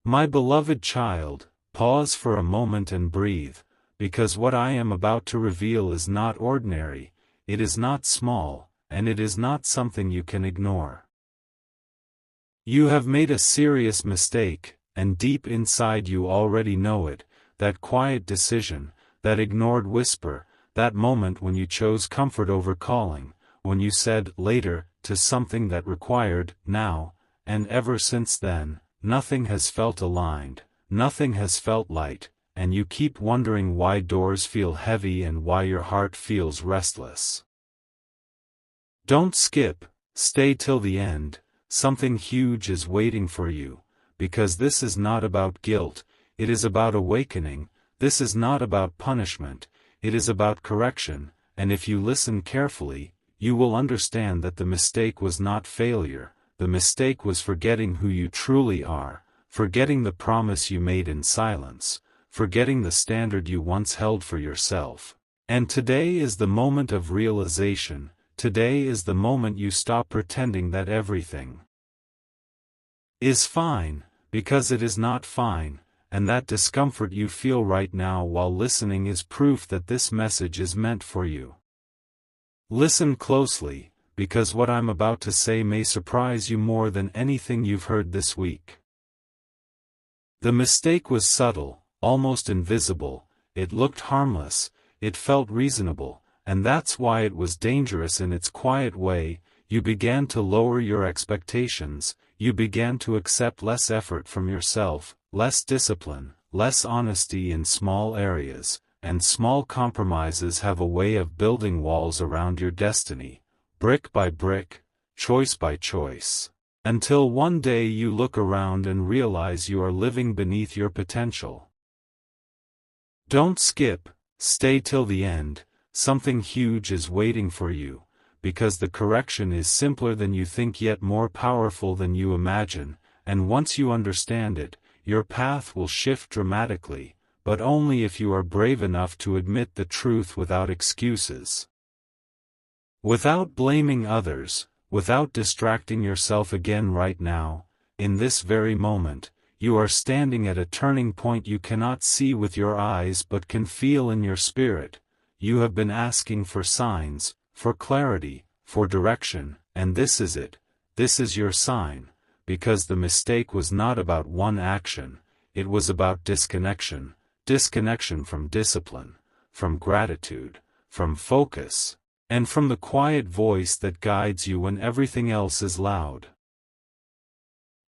My beloved child, pause for a moment and breathe, because what I am about to reveal is not ordinary, it is not small, and it is not something you can ignore. You have made a serious mistake, and deep inside you already know it, that quiet decision, that ignored whisper, that moment when you chose comfort over calling, when you said later to something that required now, and ever since then, nothing has felt aligned, nothing has felt light, and you keep wondering why doors feel heavy and why your heart feels restless. Don't skip, stay till the end, something huge is waiting for you, because this is not about guilt, it is about awakening, this is not about punishment, it is about correction, and if you listen carefully, you will understand that the mistake was not failure, the mistake was forgetting who you truly are, forgetting the promise you made in silence, forgetting the standard you once held for yourself. And today is the moment of realization, today is the moment you stop pretending that everything is fine, because it is not fine, and that discomfort you feel right now while listening is proof that this message is meant for you. Listen closely, because what I'm about to say may surprise you more than anything you've heard this week. The mistake was subtle, almost invisible, it looked harmless, it felt reasonable, and that's why it was dangerous in its quiet way. You began to lower your expectations, you began to accept less effort from yourself, less discipline, less honesty in small areas, and small compromises have a way of building walls around your destiny, brick by brick, choice by choice, until one day you look around and realize you are living beneath your potential. Don't skip, stay till the end, something huge is waiting for you, because the correction is simpler than you think yet more powerful than you imagine, and once you understand it, your path will shift dramatically, but only if you are brave enough to admit the truth without excuses. Without blaming others, without distracting yourself again right now, in this very moment, you are standing at a turning point you cannot see with your eyes but can feel in your spirit. You have been asking for signs, for clarity, for direction, and this is it, this is your sign, because the mistake was not about one action, it was about disconnection. Disconnection from discipline, from gratitude, from focus, and from the quiet voice that guides you when everything else is loud.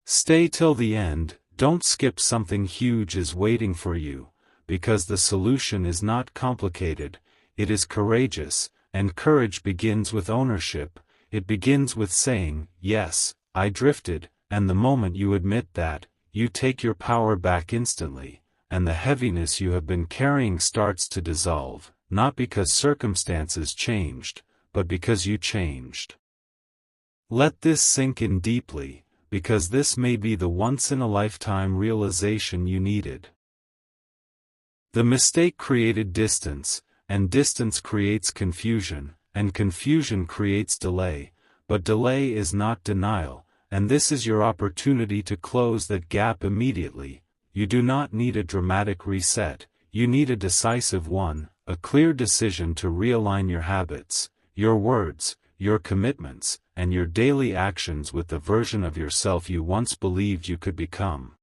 Stay till the end, don't skip, something huge is waiting for you, because the solution is not complicated, it is courageous, and courage begins with ownership, it begins with saying, yes, I drifted, and the moment you admit that, you take your power back instantly. And the heaviness you have been carrying starts to dissolve, not because circumstances changed, but because you changed. Let this sink in deeply, because this may be the once-in-a-lifetime realization you needed. The mistake created distance, and distance creates confusion, and confusion creates delay, but delay is not denial, and this is your opportunity to close that gap immediately. You do not need a dramatic reset, you need a decisive one, a clear decision to realign your habits, your words, your commitments, and your daily actions with the version of yourself you once believed you could become.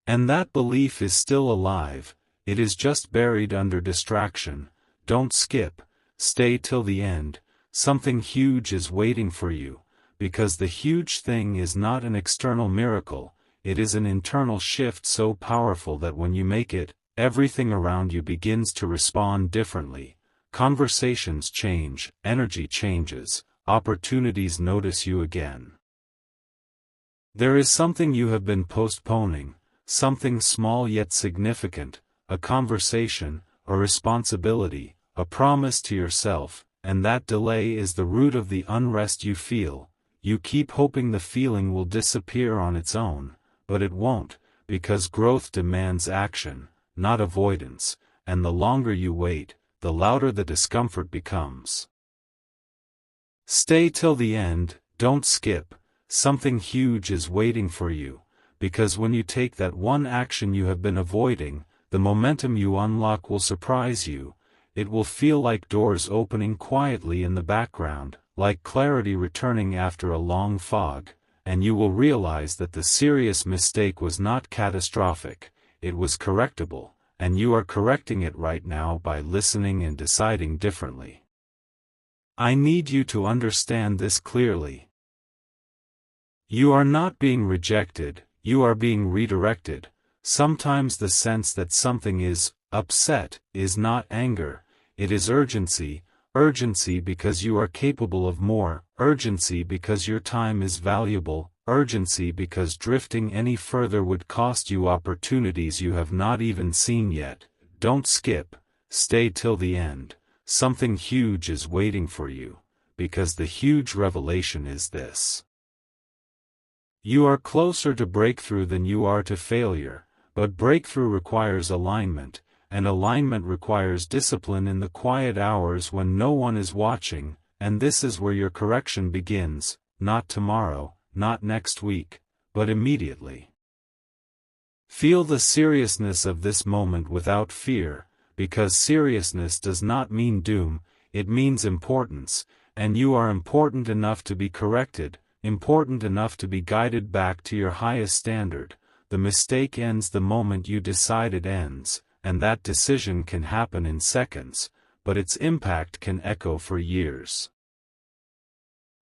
And that belief is still alive, it is just buried under distraction. Don't skip, stay till the end, something huge is waiting for you, because the huge thing is not an external miracle. It is an internal shift so powerful that when you make it, everything around you begins to respond differently. Conversations change, energy changes, opportunities notice you again. There is something you have been postponing, something small yet significant, a conversation, a responsibility, a promise to yourself, and that delay is the root of the unrest you feel. You keep hoping the feeling will disappear on its own. But it won't, because growth demands action, not avoidance, and the longer you wait, the louder the discomfort becomes. Stay till the end, don't skip, something huge is waiting for you, because when you take that one action you have been avoiding, the momentum you unlock will surprise you. It will feel like doors opening quietly in the background, like clarity returning after a long fog, and you will realize that the serious mistake was not catastrophic, it was correctable, and you are correcting it right now by listening and deciding differently. I need you to understand this clearly. You are not being rejected, you are being redirected. Sometimes the sense that something is upset is not anger, it is urgency, urgency because you are capable of more, urgency because your time is valuable, urgency because drifting any further would cost you opportunities you have not even seen yet. Don't skip, stay till the end. Something huge is waiting for you, because the huge revelation is this. You are closer to breakthrough than you are to failure, but breakthrough requires alignment, and alignment requires discipline in the quiet hours when no one is watching, and this is where your correction begins, not tomorrow, not next week, but immediately. Feel the seriousness of this moment without fear, because seriousness does not mean doom, it means importance, and you are important enough to be corrected, important enough to be guided back to your highest standard. The mistake ends the moment you decide it ends, and that decision can happen in seconds, but its impact can echo for years.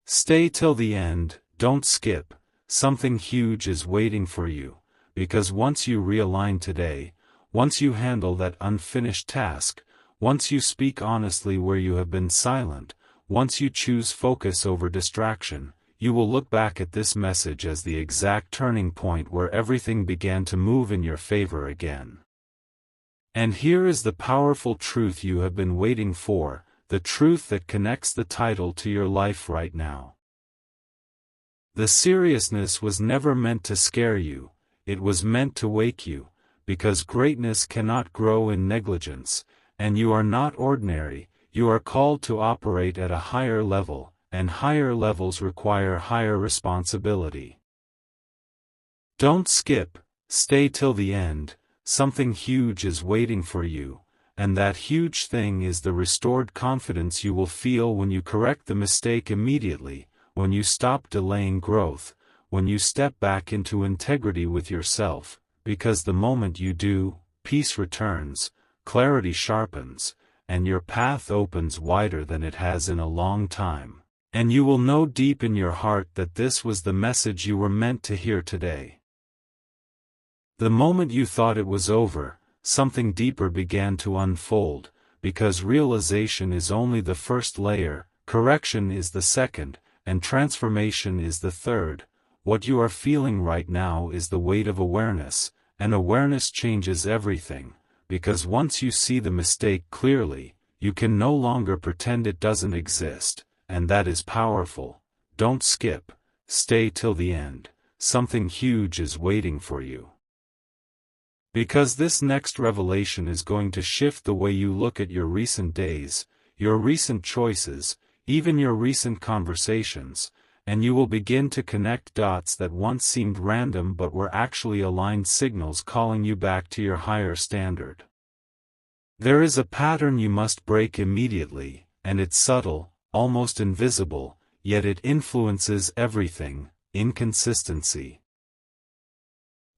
Stay till the end, don't skip, something huge is waiting for you, because once you realign today, once you handle that unfinished task, once you speak honestly where you have been silent, once you choose focus over distraction, you will look back at this message as the exact turning point where everything began to move in your favor again. And here is the powerful truth you have been waiting for, the truth that connects the title to your life right now. The seriousness was never meant to scare you, it was meant to wake you, because greatness cannot grow in negligence, and you are not ordinary, you are called to operate at a higher level, and higher levels require higher responsibility. Don't skip, stay till the end, something huge is waiting for you, and that huge thing is the restored confidence you will feel when you correct the mistake immediately, when you stop delaying growth, when you step back into integrity with yourself, because the moment you do, peace returns, clarity sharpens, and your path opens wider than it has in a long time. And you will know deep in your heart that this was the message you were meant to hear today. The moment you thought it was over, something deeper began to unfold, because realization is only the first layer, correction is the second, and transformation is the third. What you are feeling right now is the weight of awareness, and awareness changes everything, because once you see the mistake clearly, you can no longer pretend it doesn't exist. And that is powerful. Don't skip, stay till the end, something huge is waiting for you. Because this next revelation is going to shift the way you look at your recent days, your recent choices, even your recent conversations, and you will begin to connect dots that once seemed random but were actually aligned signals calling you back to your higher standard. There is a pattern you must break immediately, and it's subtle, almost invisible, yet it influences everything: inconsistency.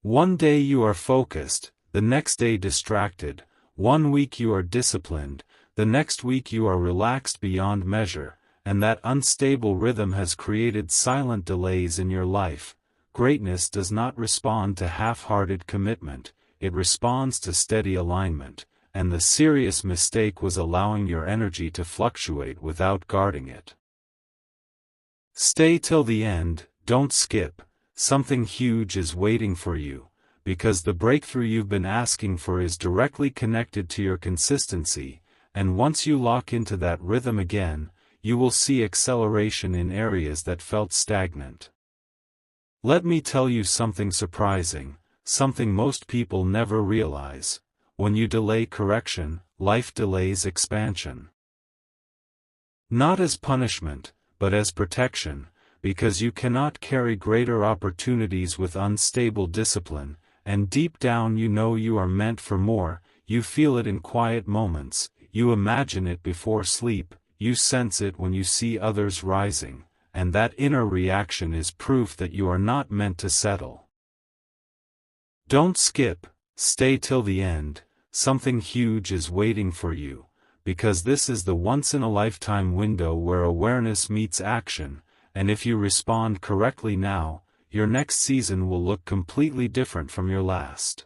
One day you are focused, the next day distracted, one week you are disciplined, the next week you are relaxed beyond measure, and that unstable rhythm has created silent delays in your life. Greatness does not respond to half-hearted commitment, it responds to steady alignment. And the serious mistake was allowing your energy to fluctuate without guarding it. Stay till the end, don't skip, something huge is waiting for you, because the breakthrough you've been asking for is directly connected to your consistency, and once you lock into that rhythm again, you will see acceleration in areas that felt stagnant. Let me tell you something surprising, something most people never realize. When you delay correction, life delays expansion. Not as punishment, but as protection, because you cannot carry greater opportunities with unstable discipline, and deep down you know you are meant for more. You feel it in quiet moments, you imagine it before sleep, you sense it when you see others rising, and that inner reaction is proof that you are not meant to settle. Don't skip, stay till the end. Something huge is waiting for you, because this is the once-in-a-lifetime window where awareness meets action, and if you respond correctly now, your next season will look completely different from your last.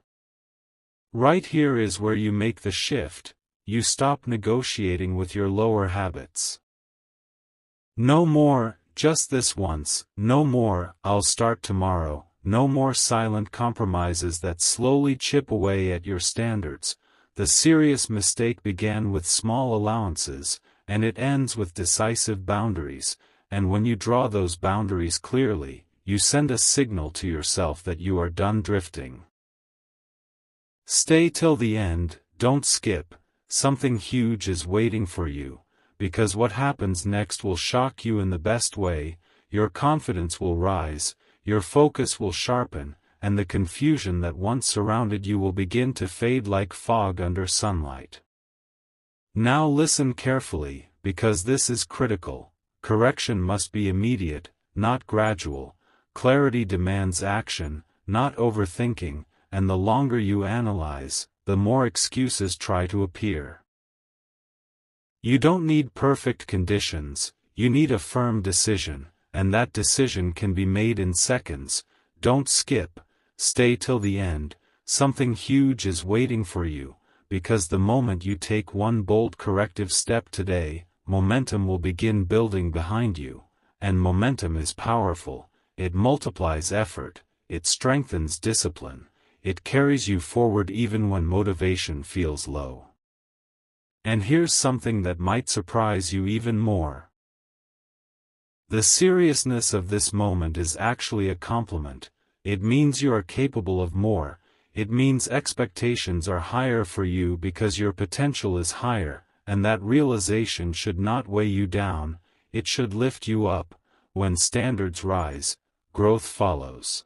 Right here is where you make the shift. You stop negotiating with your lower habits. No more, just this once, no more, I'll start tomorrow, no more silent compromises that slowly chip away at your standards. The serious mistake began with small allowances, and it ends with decisive boundaries, and when you draw those boundaries clearly, you send a signal to yourself that you are done drifting. Stay till the end, don't skip. Something huge is waiting for you, because what happens next will shock you in the best way. Your confidence will rise, your focus will sharpen, and the confusion that once surrounded you will begin to fade like fog under sunlight. Now listen carefully, because this is critical. Correction must be immediate, not gradual. Clarity demands action, not overthinking, and the longer you analyze, the more excuses try to appear. You don't need perfect conditions, you need a firm decision, and that decision can be made in seconds. Don't skip, stay till the end. Something huge is waiting for you, because the moment you take one bold corrective step today, momentum will begin building behind you, and momentum is powerful. It multiplies effort, it strengthens discipline, it carries you forward even when motivation feels low. And here's something that might surprise you even more. The seriousness of this moment is actually a compliment. It means you are capable of more. It means expectations are higher for you because your potential is higher, and that realization should not weigh you down, it should lift you up. When standards rise, growth follows.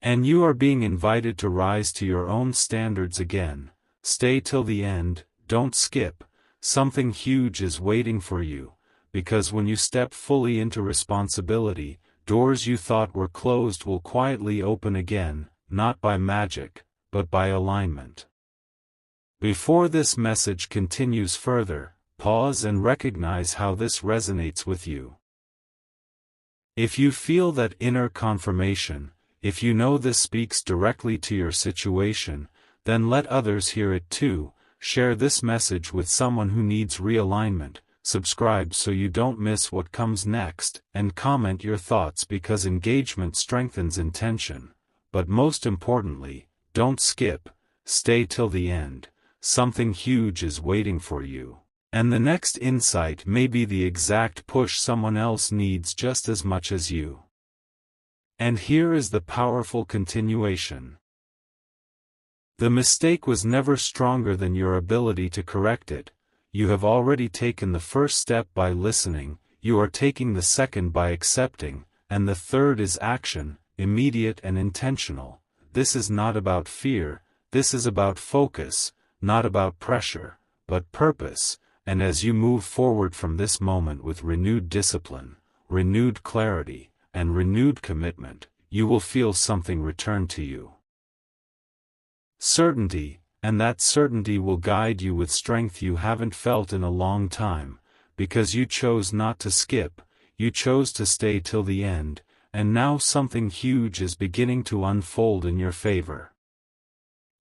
And you are being invited to rise to your own standards again. Stay till the end, don't skip. Something huge is waiting for you, because when you step fully into responsibility, doors you thought were closed will quietly open again, not by magic, but by alignment. Before this message continues further, pause and recognize how this resonates with you. If you feel that inner confirmation, if you know this speaks directly to your situation, then let others hear it too. Share this message with someone who needs realignment, subscribe so you don't miss what comes next, and comment your thoughts because engagement strengthens intention. But most importantly, don't skip, stay till the end. Something huge is waiting for you. And the next insight may be the exact push someone else needs just as much as you. And here is the powerful continuation. The mistake was never stronger than your ability to correct it. You have already taken the first step by listening, you are taking the second by accepting, and the third is action, immediate and intentional. This is not about fear, this is about focus, not about pressure, but purpose. And as you move forward from this moment with renewed discipline, renewed clarity, and renewed commitment, you will feel something return to you. Certainty, and that certainty will guide you with strength you haven't felt in a long time, because you chose not to skip, you chose to stay till the end, and now something huge is beginning to unfold in your favor.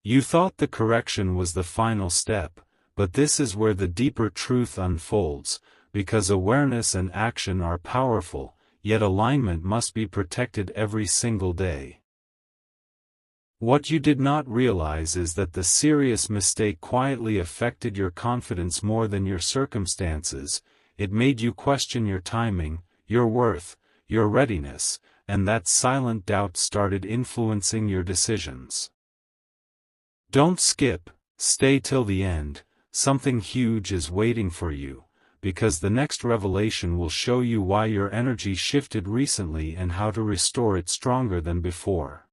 You thought the correction was the final step, but this is where the deeper truth unfolds, because awareness and action are powerful, yet alignment must be protected every single day. What you did not realize is that the serious mistake quietly affected your confidence more than your circumstances. It made you question your timing, your worth, your readiness, and that silent doubt started influencing your decisions. Don't skip, stay till the end. Something huge is waiting for you, because the next revelation will show you why your energy shifted recently and how to restore it stronger than before.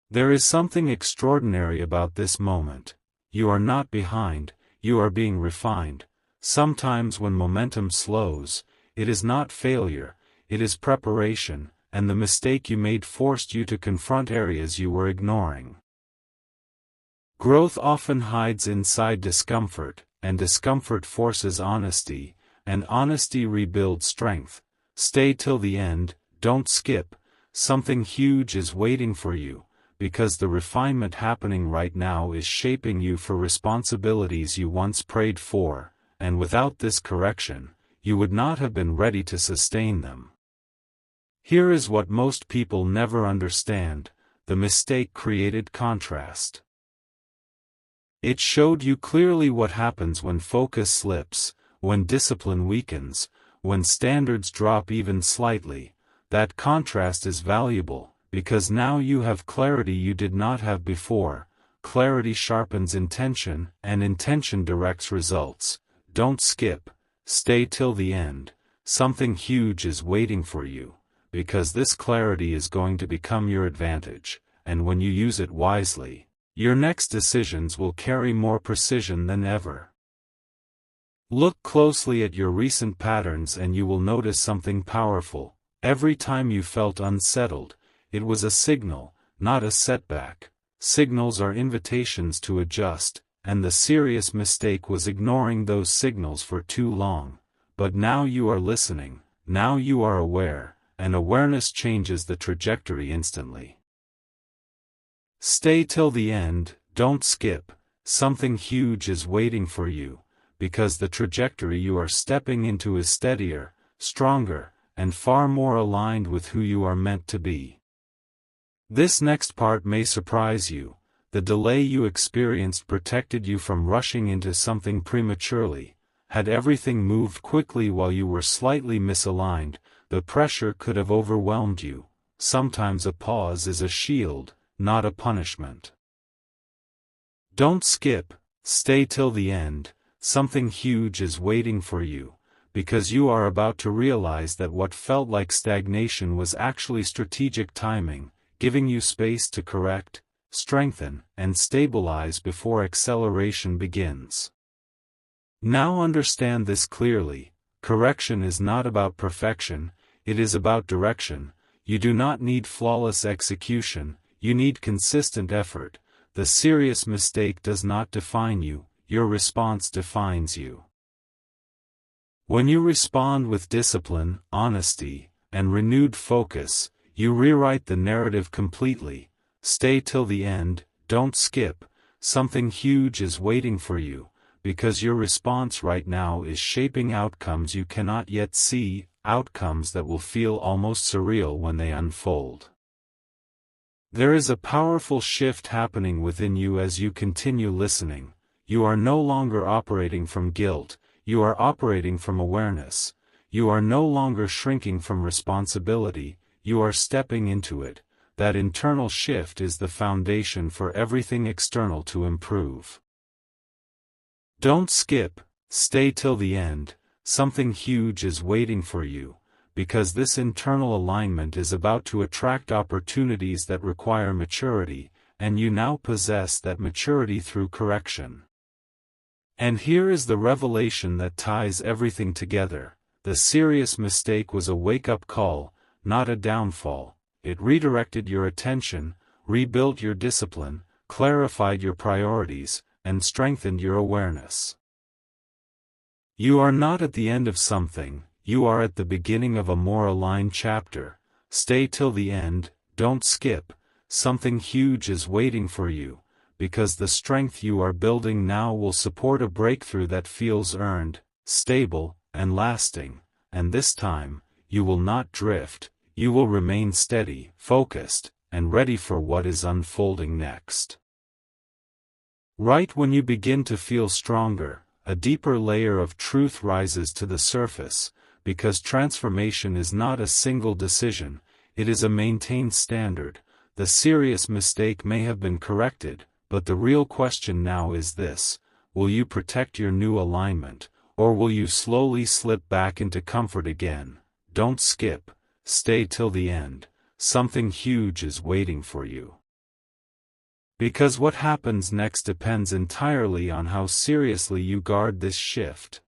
There is something extraordinary about this moment. You are not behind, you are being refined. Sometimes when momentum slows, it is not failure, it is preparation, and the mistake you made forced you to confront areas you were ignoring. Growth often hides inside discomfort, and discomfort forces honesty, and honesty rebuilds strength. Stay till the end, don't skip. Something huge is waiting for you, because the refinement happening right now is shaping you for responsibilities you once prayed for, and without this correction, you would not have been ready to sustain them. Here is what most people never understand: the mistake created contrast. It showed you clearly what happens when focus slips, when discipline weakens, when standards drop even slightly. That contrast is valuable, because now you have clarity you did not have before. Clarity sharpens intention, and intention directs results. Don't skip, stay till the end. Something huge is waiting for you, because this clarity is going to become your advantage, and when you use it wisely, your next decisions will carry more precision than ever. Look closely at your recent patterns and you will notice something powerful. Every time you felt unsettled, it was a signal, not a setback. Signals are invitations to adjust, and the serious mistake was ignoring those signals for too long. But now you are listening, now you are aware, and awareness changes the trajectory instantly. Stay till the end, don't skip. Something huge is waiting for you, because the trajectory you are stepping into is steadier, stronger, and far more aligned with who you are meant to be. This next part may surprise you. The delay you experienced protected you from rushing into something prematurely. Had everything moved quickly while you were slightly misaligned, the pressure could have overwhelmed you. Sometimes a pause is a shield, not a punishment. Don't skip, stay till the end. Something huge is waiting for you, because you are about to realize that what felt like stagnation was actually strategic timing, giving you space to correct, strengthen, and stabilize before acceleration begins. Now understand this clearly: correction is not about perfection, it is about direction. You do not need flawless execution, you need consistent effort. The serious mistake does not define you, your response defines you. When you respond with discipline, honesty, and renewed focus, you rewrite the narrative completely. Stay till the end, don't skip. Something huge is waiting for you, because your response right now is shaping outcomes you cannot yet see, outcomes that will feel almost surreal when they unfold. There is a powerful shift happening within you as you continue listening. You are no longer operating from guilt, you are operating from awareness. You are no longer shrinking from responsibility, you are stepping into it. That internal shift is the foundation for everything external to improve. Don't skip, stay till the end. Something huge is waiting for you, because this internal alignment is about to attract opportunities that require maturity, and you now possess that maturity through correction. And here is the revelation that ties everything together. The serious mistake was a wake-up call, not a downfall. It redirected your attention, rebuilt your discipline, clarified your priorities, and strengthened your awareness. You are not at the end of something, you are at the beginning of a more aligned chapter. Stay till the end, don't skip. Something huge is waiting for you, because the strength you are building now will support a breakthrough that feels earned, stable, and lasting. And this time, you will not drift, you will remain steady, focused, and ready for what is unfolding next. Right when you begin to feel stronger, a deeper layer of truth rises to the surface, because transformation is not a single decision, it is a maintained standard. The serious mistake may have been corrected, but the real question now is this: will you protect your new alignment, Or will you slowly slip back into comfort again? Don't skip, stay till the end. Something huge is waiting for you. Because what happens next depends entirely on how seriously you guard this shift.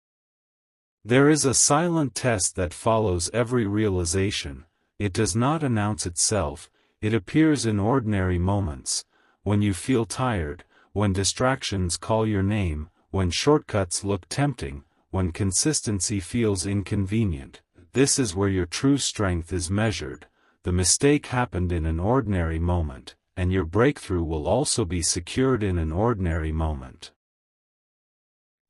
There is a silent test that follows every realization. It does not announce itself, it appears in ordinary moments, when you feel tired, when distractions call your name, when shortcuts look tempting, when consistency feels inconvenient. This is where your true strength is measured. The mistake happened in an ordinary moment, and your breakthrough will also be secured in an ordinary moment.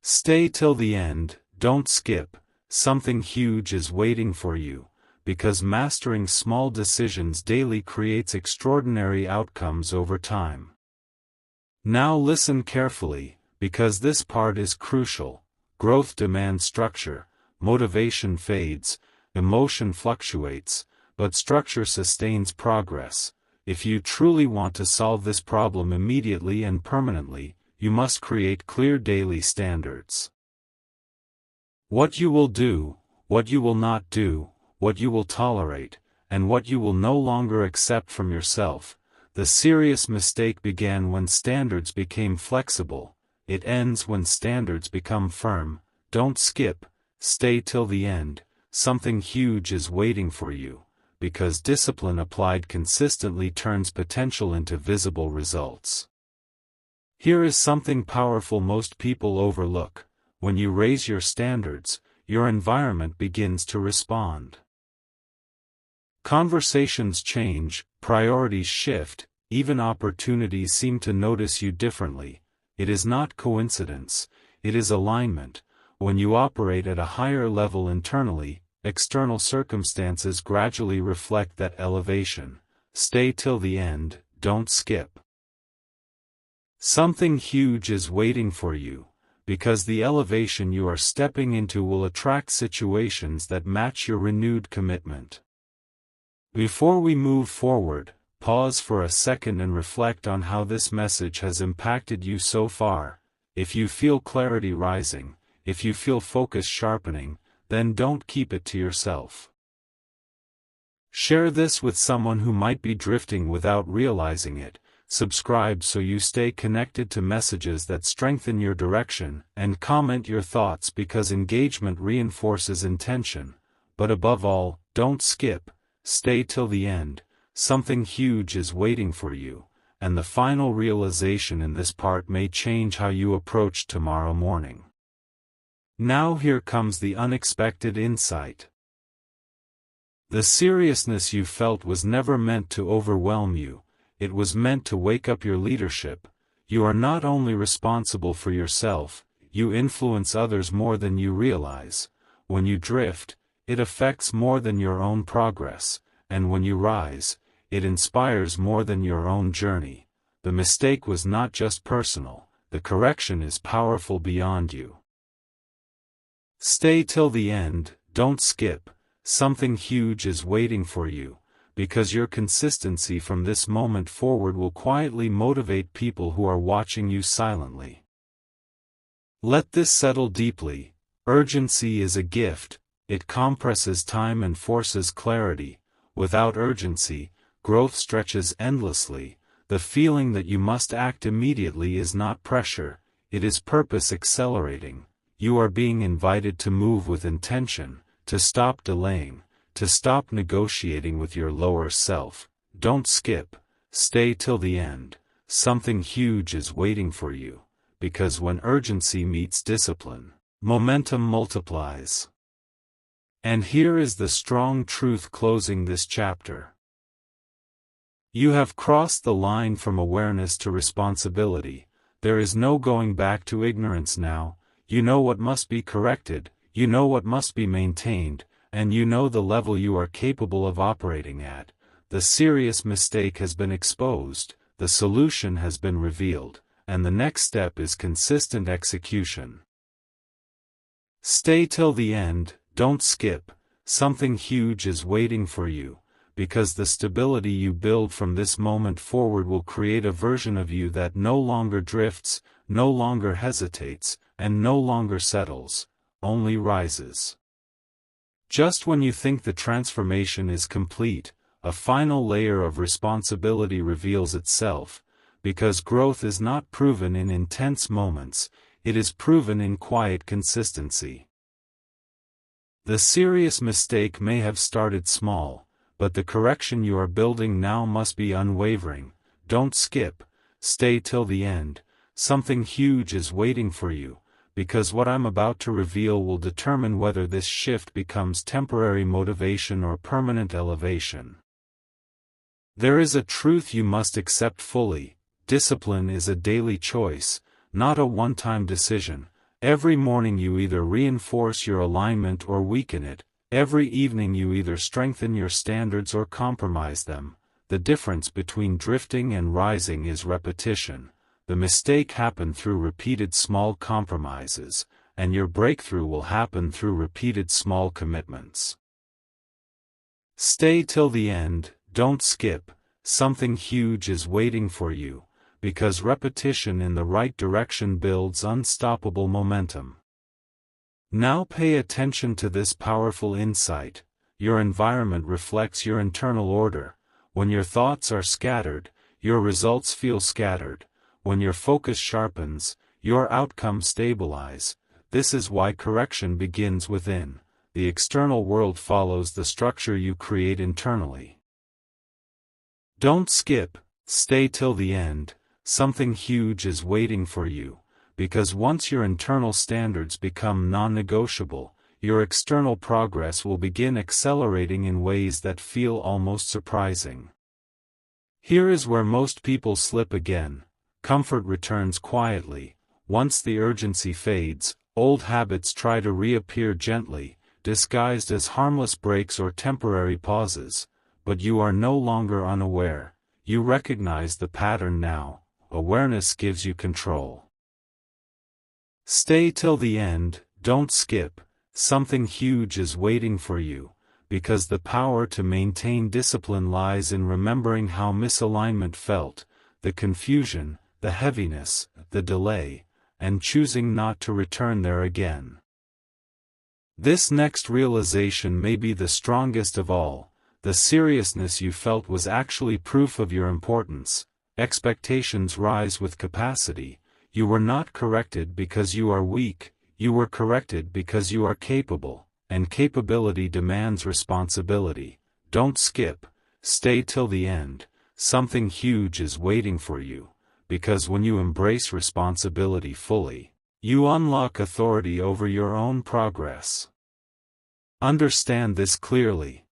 Stay till the end, don't skip. Something huge is waiting for you, because mastering small decisions daily creates extraordinary outcomes over time. Now listen carefully, because this part is crucial. Growth demands structure, motivation fades, emotion fluctuates, but structure sustains progress. If you truly want to solve this problem immediately and permanently, you must create clear daily standards. What you will do, what you will not do, what you will tolerate, and what you will no longer accept from yourself. The serious mistake began when standards became flexible. It ends when standards become firm. Don't skip, stay till the end. Something huge is waiting for you, because discipline applied consistently turns potential into visible results. Here is something powerful most people overlook. When you raise your standards, your environment begins to respond. Conversations change, priorities shift, even opportunities seem to notice you differently. It is not coincidence, it is alignment. When you operate at a higher level internally, external circumstances gradually reflect that elevation. Stay till the end, don't skip. Something huge is waiting for you, because the elevation you are stepping into will attract situations that match your renewed commitment. Before we move forward, pause for a second and reflect on how this message has impacted you so far. If you feel clarity rising, if you feel focus sharpening, then don't keep it to yourself. Share this with someone who might be drifting without realizing it. Subscribe so you stay connected to messages that strengthen your direction, and comment your thoughts because engagement reinforces intention. But above all, don't skip, stay till the end. Something huge is waiting for you, and the final realization in this part may change how you approach tomorrow morning. Now here comes the unexpected insight. The seriousness you felt was never meant to overwhelm you. It was meant to wake up your leadership. You are not only responsible for yourself, you influence others more than you realize. When you drift, it affects more than your own progress, and when you rise, it inspires more than your own journey. The mistake was not just personal, the correction is powerful beyond you. Stay till the end, don't skip. Something huge is waiting for you, because your consistency from this moment forward will quietly motivate people who are watching you silently. Let this settle deeply. Urgency is a gift. It compresses time and forces clarity. Without urgency, growth stretches endlessly. The feeling that you must act immediately is not pressure, it is purpose accelerating. You are being invited to move with intention, to stop delaying, to stop negotiating with your lower self. Don't skip, stay till the end. Something huge is waiting for you, because when urgency meets discipline, momentum multiplies. And here is the strong truth closing this chapter. You have crossed the line from awareness to responsibility. There is no going back to ignorance now. You know what must be corrected, you know what must be maintained, and you know the level you are capable of operating at. The serious mistake has been exposed, the solution has been revealed, and the next step is consistent execution. Stay till the end, don't skip. Something huge is waiting for you, because the stability you build from this moment forward will create a version of you that no longer drifts, no longer hesitates, and no longer settles. only rises. Just when you think the transformation is complete, a final layer of responsibility reveals itself, because growth is not proven in intense moments, it is proven in quiet consistency. The serious mistake may have started small, but the correction you are building now must be unwavering. Don't skip, stay till the end. Something huge is waiting for you, because what I'm about to reveal will determine whether this shift becomes temporary motivation or permanent elevation. There is a truth you must accept fully: discipline is a daily choice, not a one-time decision. Every morning you either reinforce your alignment or weaken it. Every evening you either strengthen your standards or compromise them. The difference between drifting and rising is repetition. The mistake happened through repeated small compromises, and your breakthrough will happen through repeated small commitments. Stay till the end, don't skip. Something huge is waiting for you, because repetition in the right direction builds unstoppable momentum. Now pay attention to this powerful insight. Your environment reflects your internal order. When your thoughts are scattered, your results feel scattered. When your focus sharpens, your outcomes stabilize. This is why correction begins within. The external world follows the structure you create internally. Don't skip, stay till the end. Something huge is waiting for you, because once your internal standards become non-negotiable, your external progress will begin accelerating in ways that feel almost surprising. Here is where most people slip again. Comfort returns quietly. Once the urgency fades, old habits try to reappear gently, disguised as harmless breaks or temporary pauses. But you are no longer unaware. You recognize the pattern now. Awareness gives you control. Stay till the end, don't skip. Something huge is waiting for you, because the power to maintain discipline lies in remembering how misalignment felt, the confusion, the heaviness, the delay, and choosing not to return there again. This next realization may be the strongest of all. The seriousness you felt was actually proof of your importance. Expectations rise with capacity. You were not corrected because you are weak, you were corrected because you are capable, and capability demands responsibility. Don't skip, stay till the end. Something huge is waiting for you, because when you embrace responsibility fully, you unlock authority over your own progress. Understand this clearly.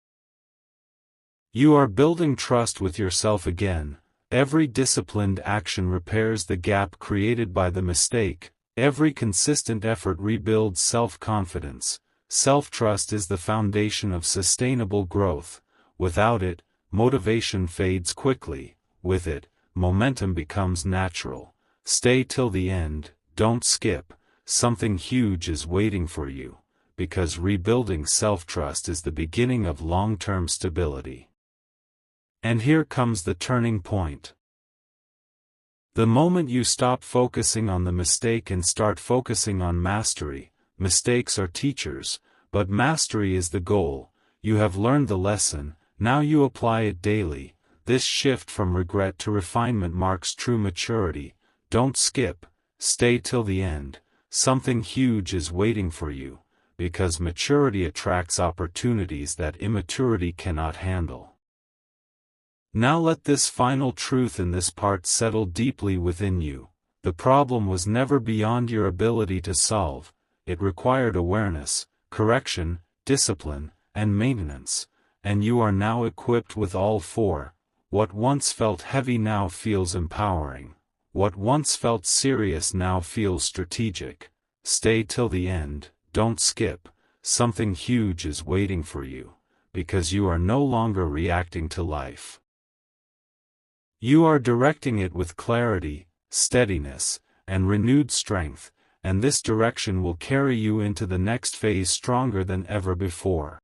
You are building trust with yourself again. Every disciplined action repairs the gap created by the mistake. Every consistent effort rebuilds self-confidence. Self-trust is the foundation of sustainable growth. Without it, motivation fades quickly. With it, momentum becomes natural. Stay till the end, don't skip. Something huge is waiting for you, because rebuilding self-trust is the beginning of long-term stability. And here comes the turning point. The moment you stop focusing on the mistake and start focusing on mastery. Mistakes are teachers, but mastery is the goal. You have learned the lesson, now you apply it daily. This shift from regret to refinement marks true maturity. Don't skip, stay till the end. Something huge is waiting for you, because maturity attracts opportunities that immaturity cannot handle. Now let this final truth in this part settle deeply within you. The problem was never beyond your ability to solve. It required awareness, correction, discipline, and maintenance, and you are now equipped with all four. What once felt heavy now feels empowering. What once felt serious now feels strategic. Stay till the end, don't skip. Something huge is waiting for you, because you are no longer reacting to life. You are directing it with clarity, steadiness, and renewed strength, and this direction will carry you into the next phase stronger than ever before.